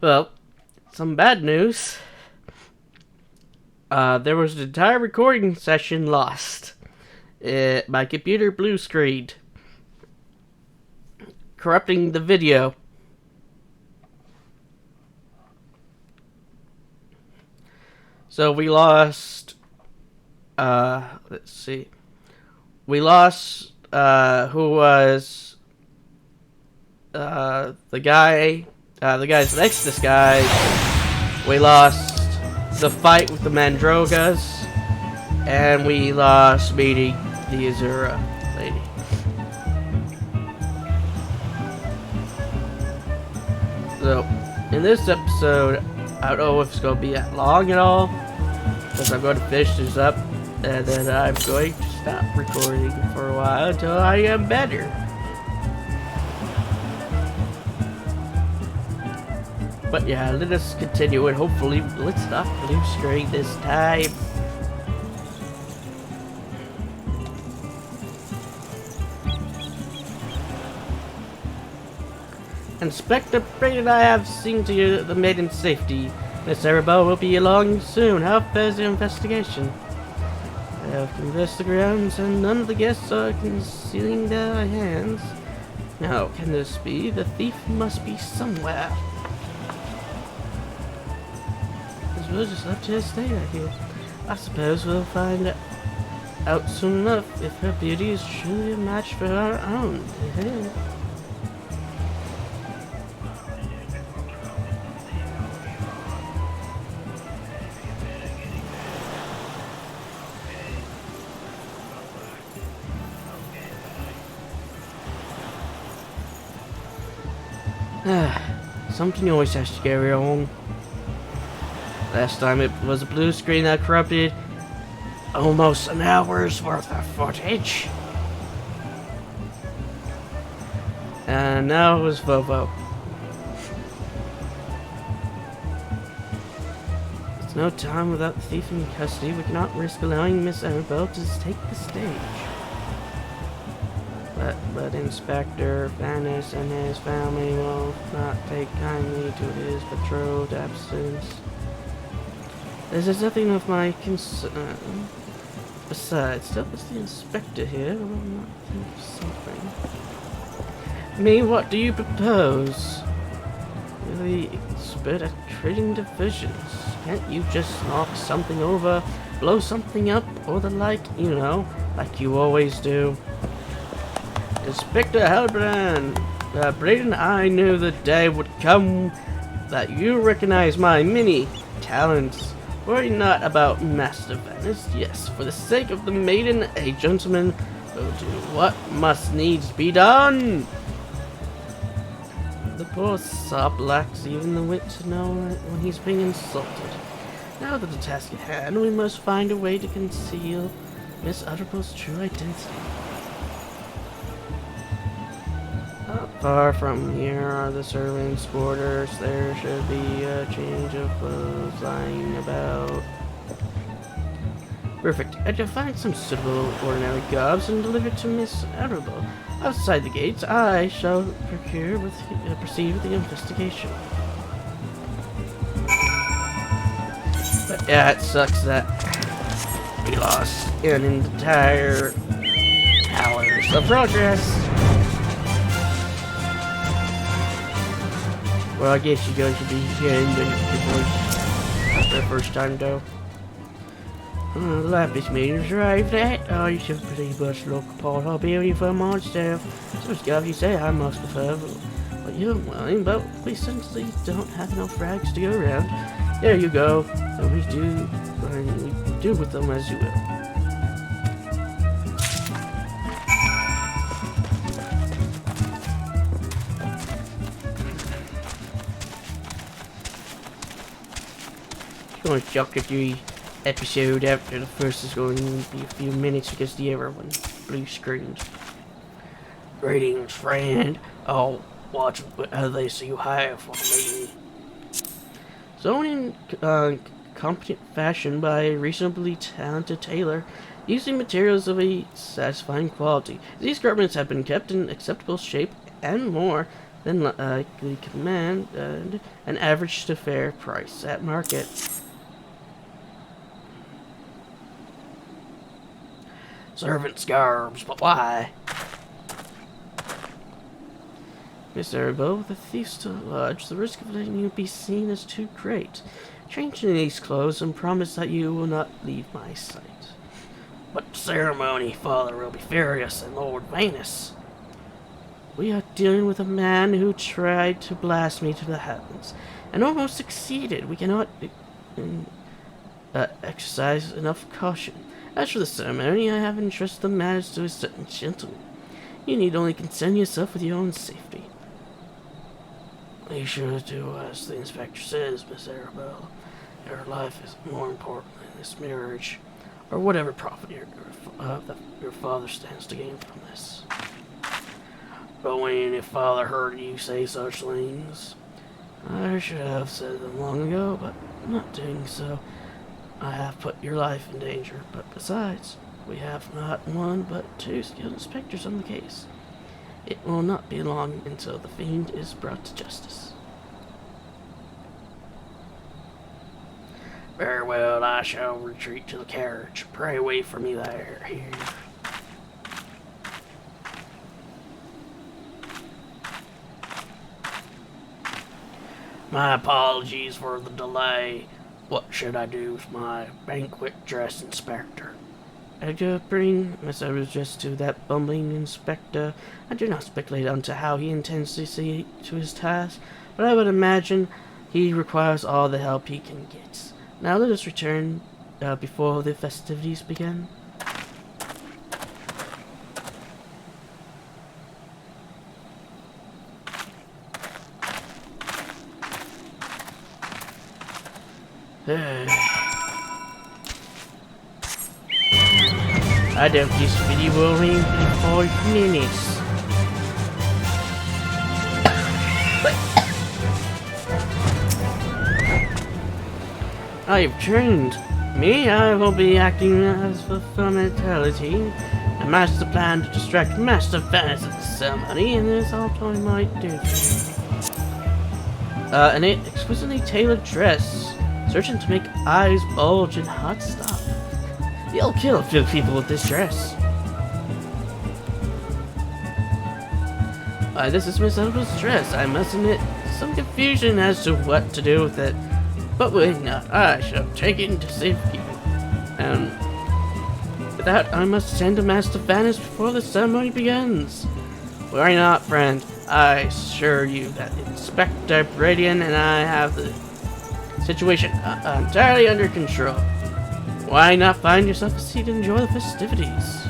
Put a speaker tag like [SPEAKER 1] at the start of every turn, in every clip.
[SPEAKER 1] Well, some bad news. There was an entire recording session lost. My computer blue screened, corrupting the video. So we lost, let's see. We lost, who was, the guys next to this guy. We lost the fight with the Mandrogas, and we lost meeting the Azura lady. So, in this episode, I don't know if it's going to be that long at all, because I'm going to finish this up, and then I'm going to stop recording for a while until I am better. But yeah, let us continue, and hopefully let's not blue screen this time. Inspector Brady and I have seen to the maiden's safety. Miss Arabelle will be along soon. How fares the investigation? I have canvassed the grounds, and none of the guests are concealing their hands. Now, can this be? The thief must be somewhere. This village just left her stay right here. I suppose we'll find out soon enough if her beauty is truly a match for our own. Something always has to carry on. Last time it was a blue screen that corrupted almost an hour's worth of footage. And now it was Vovo. There's no time without the thief in custody. We cannot risk allowing Miss Annabelle to take the stage. But Inspector Fannis and his family will not take kindly to his betrothed absence. This is nothing of my concern. Besides, still is the inspector here. Will not think of something. Me, what do you propose? Really expert at trading divisions. Can't you just knock something over, blow something up, or the like, you know, like you always do? Inspector Halbrand, Braden, I knew the day would come that you recognize my many talents. Worry not about Master Venice. Yes, for the sake of the maiden, a gentleman will do what must needs be done. The poor sop lacks even the wit to know when he's being insulted. Now that the task at hand, we must find a way to conceal Miss Utterble's true identity. Not far from here are the servants' quarters. There should be a change of clothes lying about. Perfect. I shall find some suitable ordinary garbs and deliver to Miss Arable. Outside the gates, I shall proceed with the investigation. But yeah, it sucks that we lost an entire hours of progress. Well, I guess you guys should be hearing the voice for the first time, though. The Lapis meter's arrived at. Oh, you should pretty much look upon our beauty from our staff. So it's you say I must prefer, but you're willing, but we simply don't have enough rags to go around. There you go. So we do with them as you will. Going to chuck at the episode after the first is going to be a few minutes because the other one blue screened. Greetings, friend. Oh, what they see you have for me? Sewn in competent fashion by a reasonably talented tailor, using materials of a satisfying quality. These garments have been kept in acceptable shape and more then likely command an average to fair price at market. Servant's garbs, but why? Miserable, with a thief still lodged, the risk of letting you be seen is too great. Change in these clothes and promise that you will not leave my sight. What ceremony, Father will be furious, and Lord Venus? We are dealing with a man who tried to blast me to the heavens, and almost succeeded. We cannot exercise enough caution. As for the ceremony, I have entrusted the matters to a certain gentleman. You need only concern yourself with your own safety. Be sure to do as the inspector says, Miss Arabelle. Your life is more important than this marriage, or whatever profit your father stands to gain from this. But when your father heard you say such things, I should have said them long ago, but not doing so, I have put your life in danger. But besides, we have not one but two skilled inspectors on the case. It will not be long until the fiend is brought to justice. Very well, I shall retreat to the carriage. Pray wait for me there. Here. My apologies for the delay. What should I do with my banquet dress, Inspector? I do bring Miss Edwards to that bumbling inspector. I do not speculate on to how he intends to see to his task, but I would imagine he requires all the help he can get. Now let us return before the festivities begin. I doubt this video will end in 5 minutes. I have trained. Me, I will be acting as the formality, a master plan to distract Master Venice at the ceremony, and this is all I might do. An exquisitely tailored dress, certain to make eyes bulge and heart stop. You'll kill a few people with this dress. This is Miss Edwards' dress. I must admit, some confusion as to what to do with it. But wait not, I shall take it into safekeeping. With that, I must send to Master Venice before the ceremony begins. Worry not, friend. I assure you that Inspector Bradian and I have the situation entirely under control. Why not find yourself a seat and enjoy the festivities?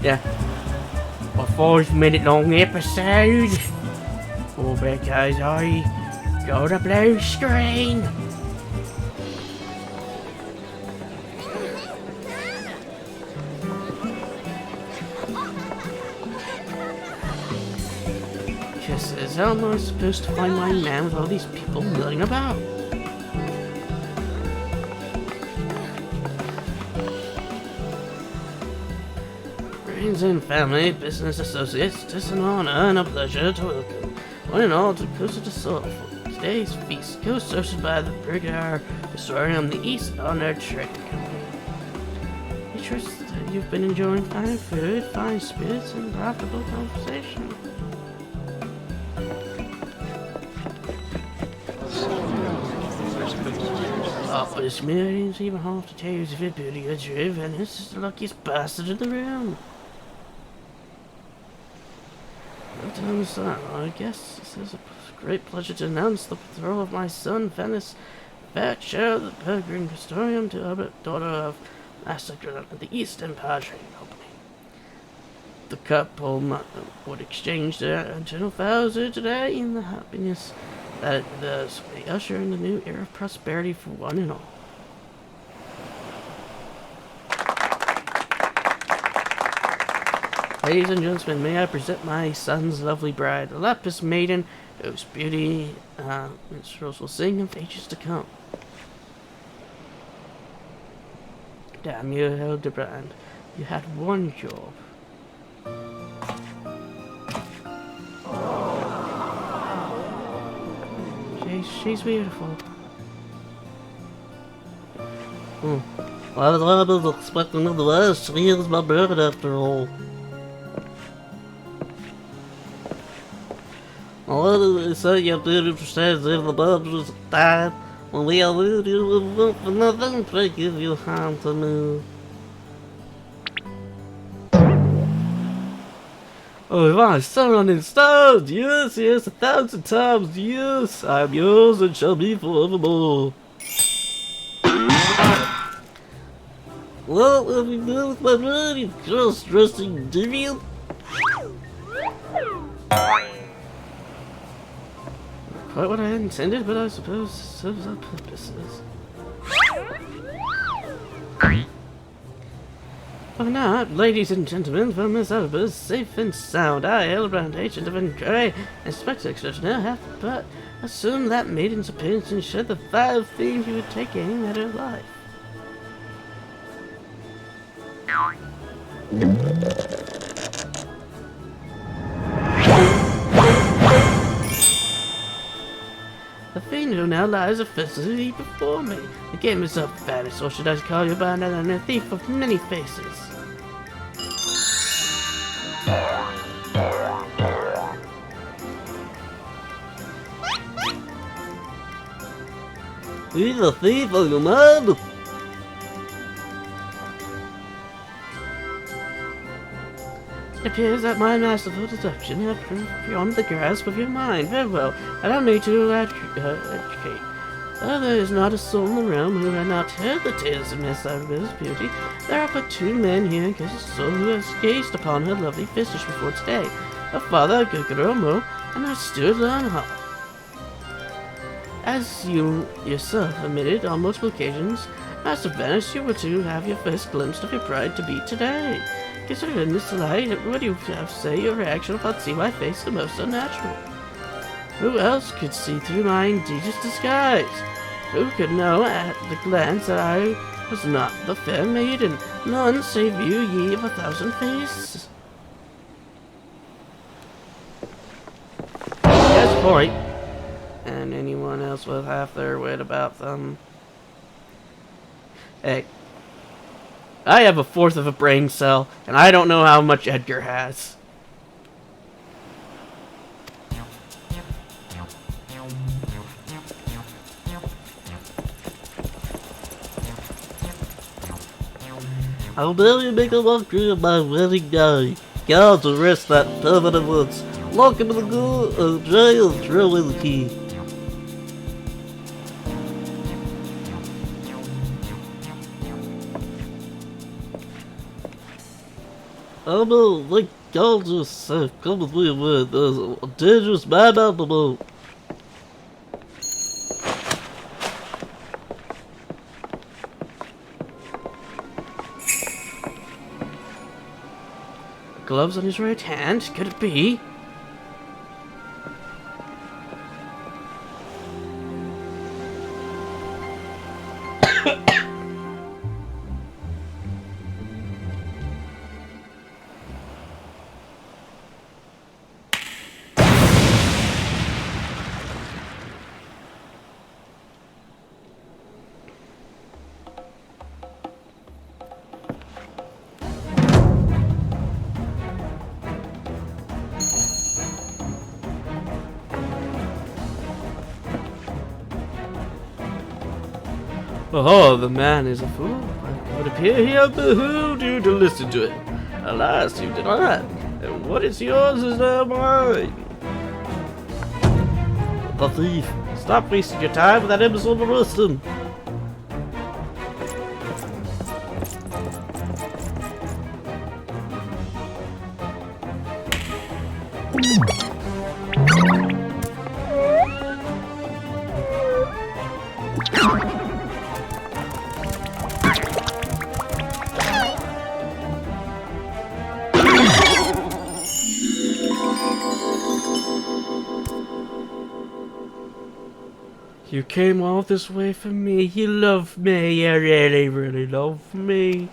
[SPEAKER 1] Yeah. A 5-minute long episode. All because I got a blue screen. Kisses, how am I supposed to find my man with all these people milling about? Friends and family, business associates, it is an honor and a pleasure to welcome one and all to Costa de Sol for today's feast, co-hosted by the Brigadier Historian on the East Honor Trading Company. We trust that you've been enjoying fine food, fine spirits, and profitable conversation. Oh, this millions even half the tales of it beauty are driven. This is the luckiest bastard in the room. No time is that, I guess. It is a great pleasure to announce the betrothal of my son, Venice, fair chair of the Pilgrim Historium, to Albert, daughter of Master of the East Empire Trading Company. The couple would exchange their eternal vows here today in the happiness that thus may usher in the new era of prosperity for one and all. Ladies and gentlemen, may I present my son's lovely bride, the Lapis Maiden, whose beauty minstrels will sing in ages to come. Damn you, Hildebrand. You had one job. She's beautiful.
[SPEAKER 2] Well, I was expecting the worst. She is my bird after all. Well, so you did say if the bird was died. When we are with you, we want for nothing to give you harm to move.
[SPEAKER 1] Oh, if I sun and stars, yes, yes, 1,000 times, yes, I'm yours and shall be forevermore.
[SPEAKER 2] Well, if you do with my bird, you just dressing deviant.
[SPEAKER 1] Quite what I had intended, but I suppose serves our purposes. Oh, now, ladies and gentlemen, from Miss Elba's safe and sound, I, Elbrand, agent of Inquiry, Inspector Extraordinaire, have but assumed that maiden's appearance and shared the vile theme you would take aim at her life. The fiend who now lies offensively before me. The game is up, Faddis, or should I call you by another name, a thief of many faces?
[SPEAKER 2] He's a thief of your mind.
[SPEAKER 1] It appears that my masterful deduction has proved beyond the grasp of your mind. Very well, allow me to educate. There is not a soul in the realm who had not heard the tales of Miss Arabella's beauty. There are but two men here in Castle who has gazed upon her lovely visage before today. Her father, Guggeromo, and her steward, Leonhard. As you yourself admitted on multiple occasions, Master Venice, you were to have your first glimpse of your bride to be today. Considered in this light, what do you have to say your reaction upon seeing my face the most unnatural? Who else could see through my ingenious disguise? Who could know at the glance that I was not the fair maiden? None save you, ye of 1,000 faces. Yes, point. And anyone else with half their wit about them. Hey. I have 1/4 of a brain cell, and I don't know how much Edgar has.
[SPEAKER 2] I'll barely make a mockery of my wedding day. Guards arrest that pervert at once. Lock him in the jail and throw in the key. Oh no, like God just said, come with me a word. There's a dangerous man on the boat.
[SPEAKER 1] Gloves on his right hand, could it be? Oh, the man is a fool. It would appear he has behooved you to listen to him. Alas, you did not. And what is yours is now mine.
[SPEAKER 2] The thief.
[SPEAKER 1] Stop wasting your time with that imbecile Marustin. You came all this way for me. You love me. You really, really love me.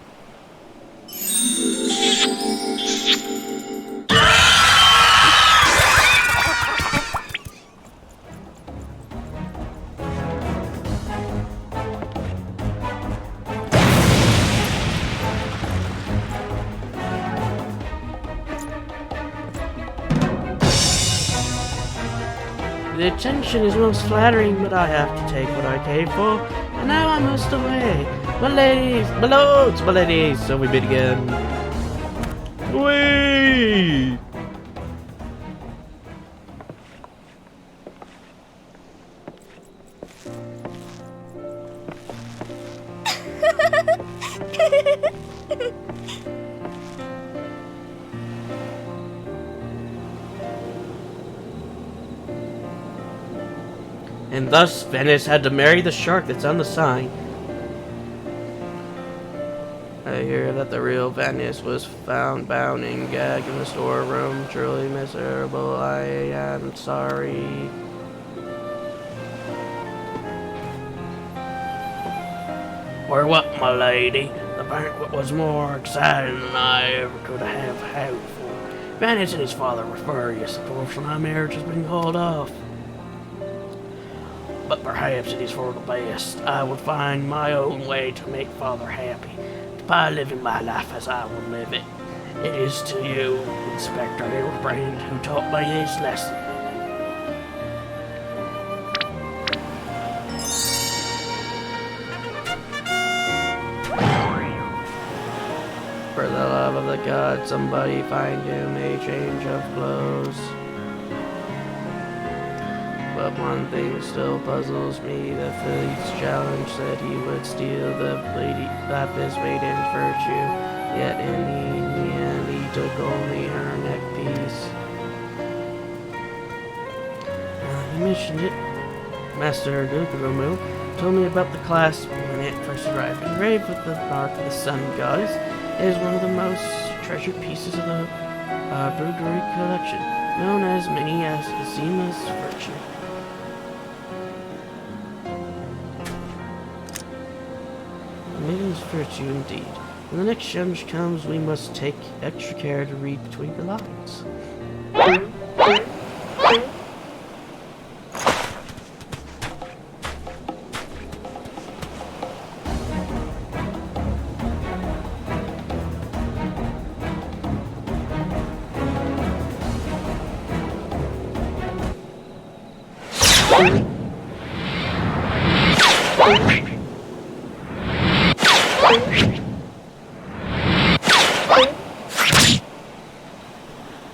[SPEAKER 1] The attention is most flattering, but I have to take what I came for, and now I must away. My ladies, my lords, my ladies, so we meet again. Whee! And thus Venice had to marry the shark that's on the sign. I hear that the real Venice was found bound and gagged in the storeroom. Truly miserable, I am sorry. Or what, my lady? The banquet was more exciting than I ever could have hoped for. Venice and his father were furious. The portion of our marriage has been called off. But perhaps it is for the best. I will find my own way to make father happy, by living my life as I will live it. It is to you, Inspector Hillbrand, who taught me this lesson. For the love of the gods, somebody find him a change of clothes. But one thing still puzzles me. The Phillies challenge said he would steal the lapis maiden's virtue, yet in the end he took only her neck piece. You mentioned it. Master Gugurumu told me about the clasp when it first arrived. Engraved with the mark of the sun goddess, it is one of the most treasured pieces of the Brewery collection, known as many as Zima's virtue. Maiden's virtue indeed. When the next challenge comes, we must take extra care to read between the lines.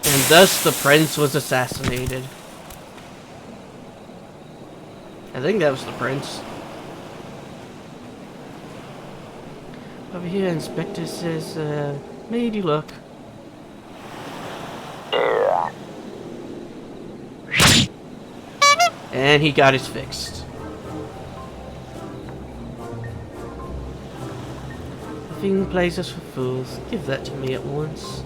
[SPEAKER 1] And thus the prince was assassinated. I think that was the prince. Over here, Inspector says, made you look. And he got his fixed. The thing plays us for fools. Give that to me at once.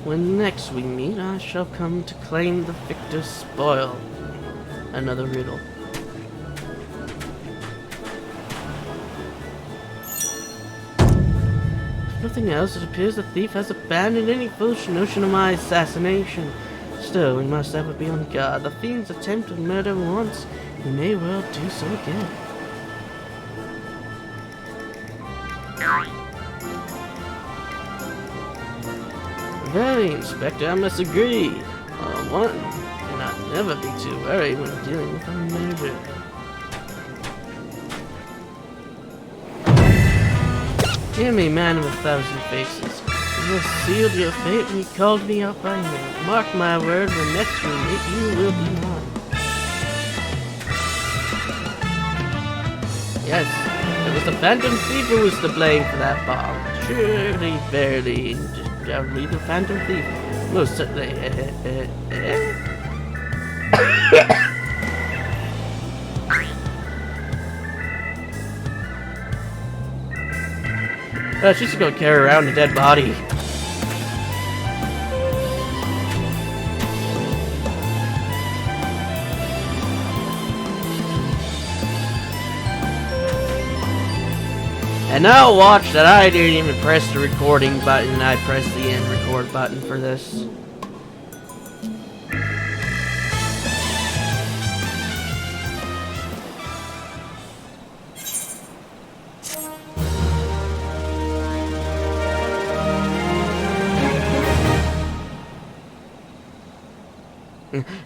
[SPEAKER 1] When next we meet, I shall come to claim the victor's spoil. Another riddle. If nothing else, it appears the thief has abandoned any foolish notion of my assassination. Still, we must ever be on guard. The fiend's attempted murder once, he may well do so again. Very, Inspector, I must agree. One cannot never be too worried when dealing with a murder. Hear me, man of 1,000 faces. You have sealed your fate when you called me out by name. Mark my word, when next we meet, you will be mine. Yes, it was the Phantom Thief who was to blame for that bomb. Surely, verily, undoubtedly the Phantom Thief. Most certainly. She's just gonna carry around a dead body. And now watch that I didn't even press the recording button. I pressed the end record button for this.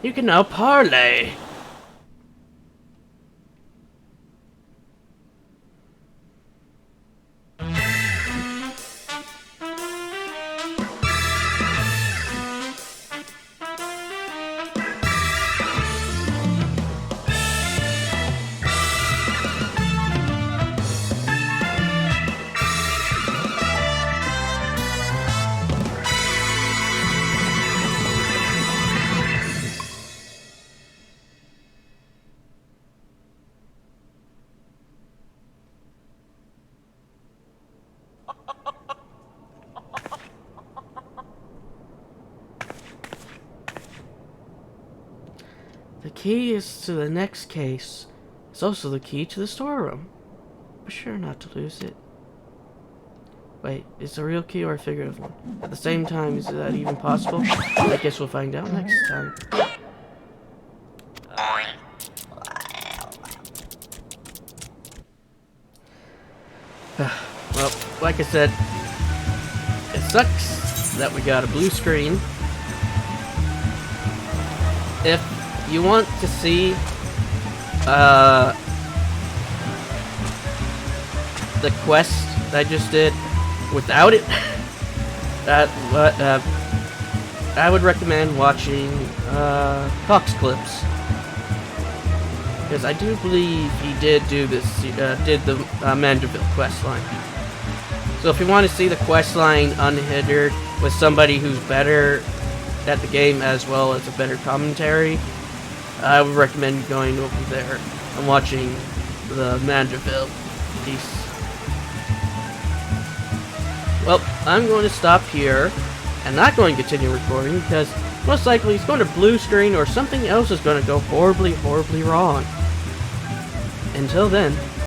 [SPEAKER 1] You can now parlay. The key is to the next case. It's also the key to the storeroom. Be sure not to lose it. Wait, is it a real key or a figurative one? At the same time, is that even possible? I guess we'll find out next time. Well, like I said, it sucks that we got a blue screen. If you want to see the quest that I just did without it, I would recommend watching Cox clips, because I do believe he did do this, did the Mandeville quest line. So if you want to see the quest line unhindered with somebody who's better at the game as well as a better commentary, I would recommend going over there and watching the Mandeville piece. Well, I'm going to stop here and not going to continue recording, because most likely it's going to blue screen or something else is going to go horribly, horribly wrong. Until then,